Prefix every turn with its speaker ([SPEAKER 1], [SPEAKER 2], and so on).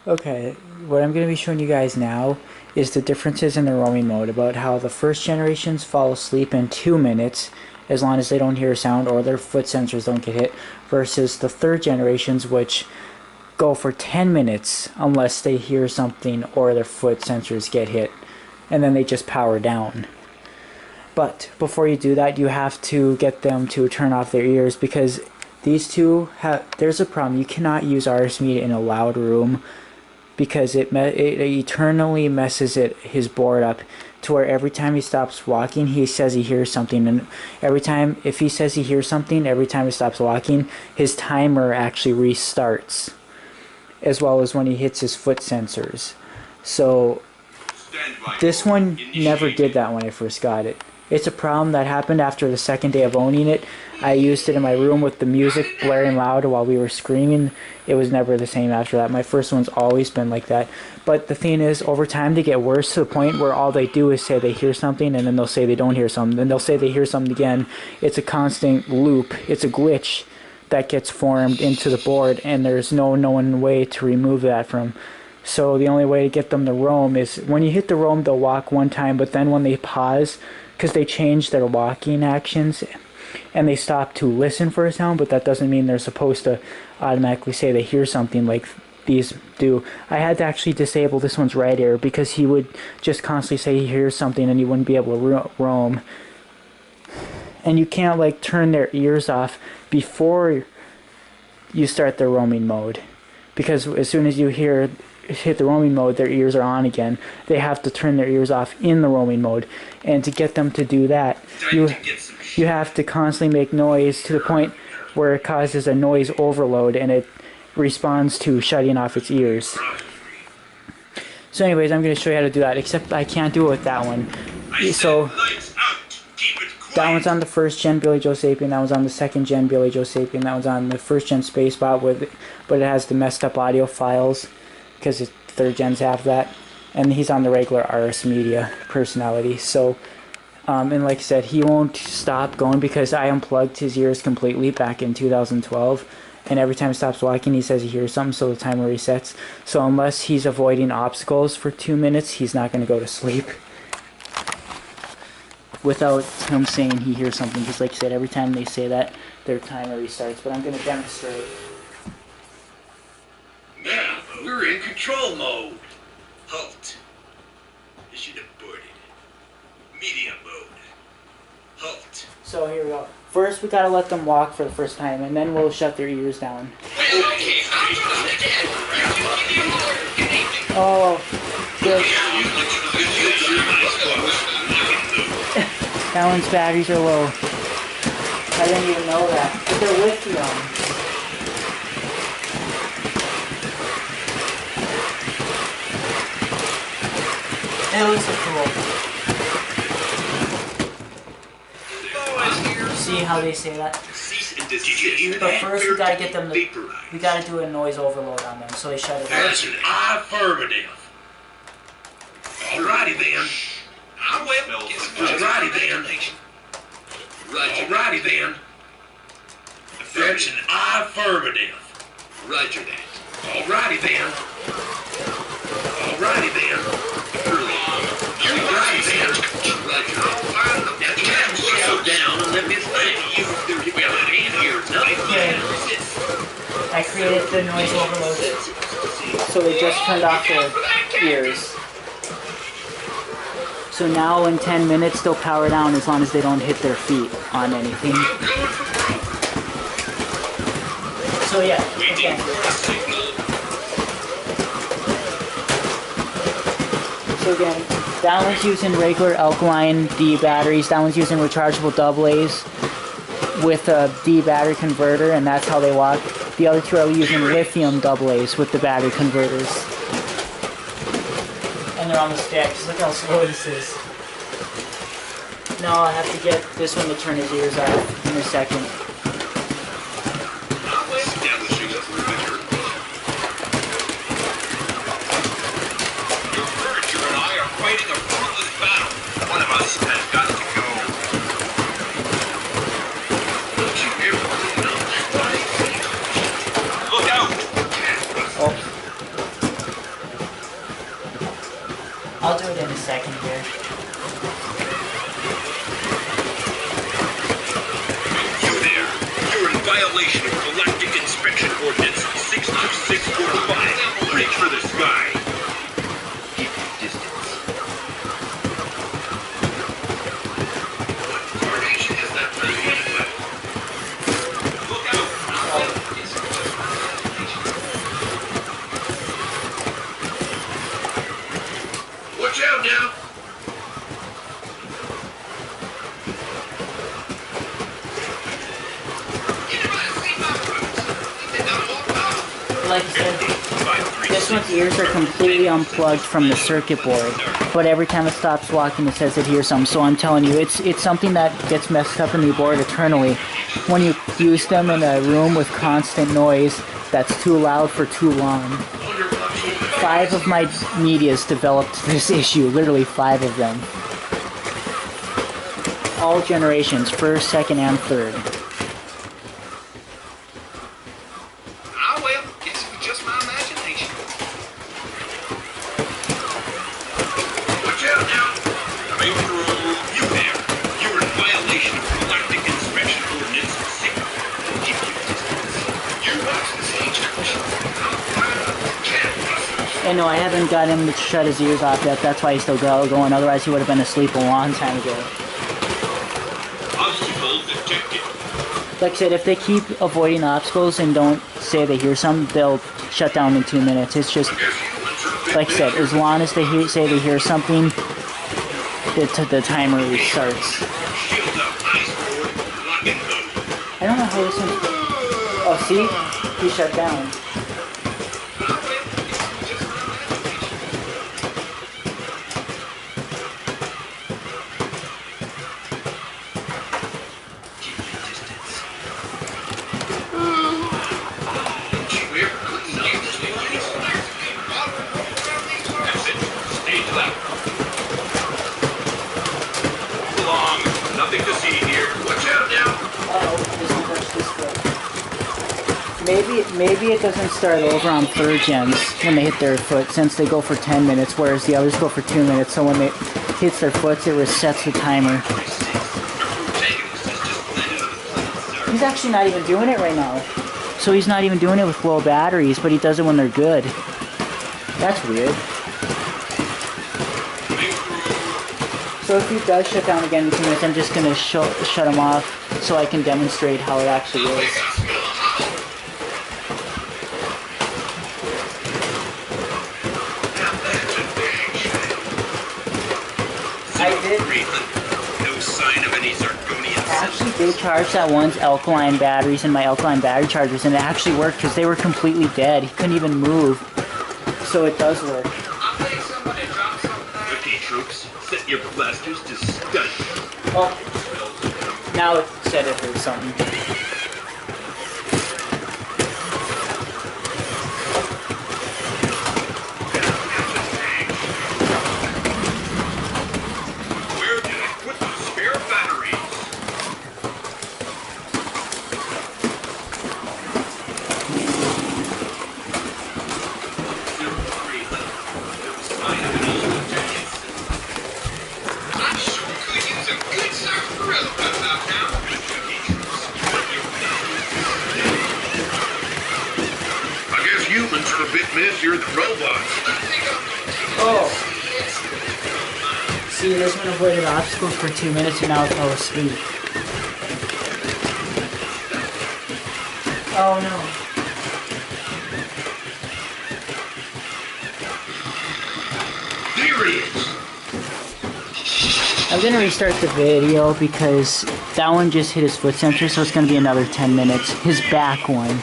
[SPEAKER 1] Okay, what I'm going to be showing you guys now is the differences in the roaming mode, about how the first generations fall asleep in 2 minutes as long as they don't hear a sound or their foot sensors don't get hit, versus the third generations, which go for 10 minutes unless they hear something or their foot sensors get hit, and then they just power down. But before you do that, you have to get them to turn off their ears, because these two have, there's a problem. You cannot use RS Media in a loud room, because it eternally messes his board up, to where every time he stops walking, he says he hears something, and every time, if he says he hears something, every time he stops walking, his timer actually restarts, as well as when he hits his foot sensors. So this one never did that when I first got it. It's a problem that happened after the second day of owning it. I used it in my room with the music blaring loud while we were screaming. It was never the same after that. My first one's always been like that. But the thing is, over time they get worse, to the point where all they do is say they hear something, and then they'll say they don't hear something. Then they'll say they hear something again. It's a constant loop. It's a glitch that gets formed into the board, and there's no known way to remove that from. So the only way to get them to roam is, when you hit the roam, they'll walk one time, but then when they pause, because they change their walking actions, and they stop to listen for a sound, but that doesn't mean they're supposed to automatically say they hear something like these do. I had to actually disable this one's right ear, because he would just constantly say he hears something and he wouldn't be able to roam. And you can't like turn their ears off before you start their roaming mode, because as soon as you hit the roaming mode, their ears are on again. They have to turn their ears off in the roaming mode, and to get them to do that, you have to constantly make noise to the point where it causes a noise overload, and it responds to shutting off its ears. So anyways, I'm going to show you how to do that, except I can't do it with that one. So that one's on the first gen Billy Joe Sapien, that one's on the second gen Billy Joe Sapien, that one's on the first gen Spacebot, but it has the messed up audio files, because the third gens have that, and he's on the regular RS Media personality. So and like I said, he won't stop going, because I unplugged his ears completely back in 2012, and every time he stops walking he says he hears something, so the timer resets. So unless he's avoiding obstacles for 2 minutes, he's not going to go to sleep without him saying he hears something, because like I said, every time they say that, their timer restarts. But I'm going to demonstrate.
[SPEAKER 2] Now, we're in control mode. Halt. Mission aborted. Medium mode. Halt.
[SPEAKER 1] So here we go. First we gotta let them walk for the first time, and then we'll shut their ears down. Oh, good. That one's batteries are low. I didn't even know that. But they're lithium. It looks so cool. See how they say that? But first we gotta get them to, we gotta do a noise overload on them, so they shut it off.
[SPEAKER 2] That's an affirmative. Alrighty then. I will. Alrighty then. Alrighty then. That's an affirmative. Roger that. Alrighty then. Alrighty then. Alrighty then. Roger. Now can slow down and let me think.
[SPEAKER 1] I created the noise overload, so they just turned off their ears. So now in 10 minutes they'll power down as long as they don't hit their feet on anything. So yeah, again. So again, that one's using regular alkaline D batteries, that one's using rechargeable AA's with a D battery converter, and that's how they walk. The other two are using lithium AA's with the battery converters. And they're on the sticks. Look how slow this is. Now I have to get this one to turn his ears off in a second.
[SPEAKER 2] Furniture and I are fighting a fruitless battle. One of us has got to go. Don't you ever know that? Look out!
[SPEAKER 1] Oh. I'll do it in a second here.
[SPEAKER 2] You there. You're in violation of Galactic Inspection Ordinance 62645. Reach for the sky. Keep your distance. What formation is that thing anyway? Look out! Watch out now!
[SPEAKER 1] Like I said, this one's ears are completely unplugged from the circuit board, but every time it stops walking it says it hears something. So I'm telling you, it's something that gets messed up in the board eternally. When you use them in a room with constant noise that's too loud for too long. 5 of my medias developed this issue, literally 5 of them. All generations, first, second, and third.
[SPEAKER 2] Ah, well, guess it was just my imagination. Watch out now! Coming through. You there. You're in violation of Galactic Inspection Ordinance 6. Keep your distance. You watch the stagecoach.
[SPEAKER 1] And no, I haven't got him to shut his ears off yet. That's why he's still going. Otherwise, he would have been asleep a long time ago.
[SPEAKER 2] Obstacle detected.
[SPEAKER 1] Like I said, if they keep avoiding obstacles and don't say they hear some, they'll shut down in 2 minutes. It's just, like I said, as long as they say they hear something, the timer restarts.
[SPEAKER 2] Shield up, eyes forward, lock and load.
[SPEAKER 1] I don't know how this one... Oh, see? He shut down.
[SPEAKER 2] Nothing to see here. Watch out now.
[SPEAKER 1] Maybe it doesn't start over on third gens when they hit their foot, since they go for 10 minutes, whereas the others go for 2 minutes. So when it hits their foot, it resets the timer. He's actually not even doing it right now. So he's not even doing it with low batteries, but he does it when they're good. That's weird. So if he does shut down again in 2 minutes, I'm just going to shut him off so I can demonstrate how it actually is. I did.
[SPEAKER 2] No sign of any Zargonian.
[SPEAKER 1] I actually did charge that one's alkaline batteries in my alkaline battery chargers, and it actually worked because they were completely dead. He couldn't even move. So it does work.
[SPEAKER 2] Okay, troops, set your blasters to stun.
[SPEAKER 1] Oh, now it said it heard something.
[SPEAKER 2] Where did I put the spare batteries? I'm sure could use a good sarsaparilla about now. I guess humans are a bit messier than robots.
[SPEAKER 1] Oh. See, this one avoided obstacles for 2 minutes and now it fell asleep. Oh no.
[SPEAKER 2] There it is.
[SPEAKER 1] I'm gonna restart the video because that one just hit his foot sensor, so it's gonna be another 10 minutes. His back one.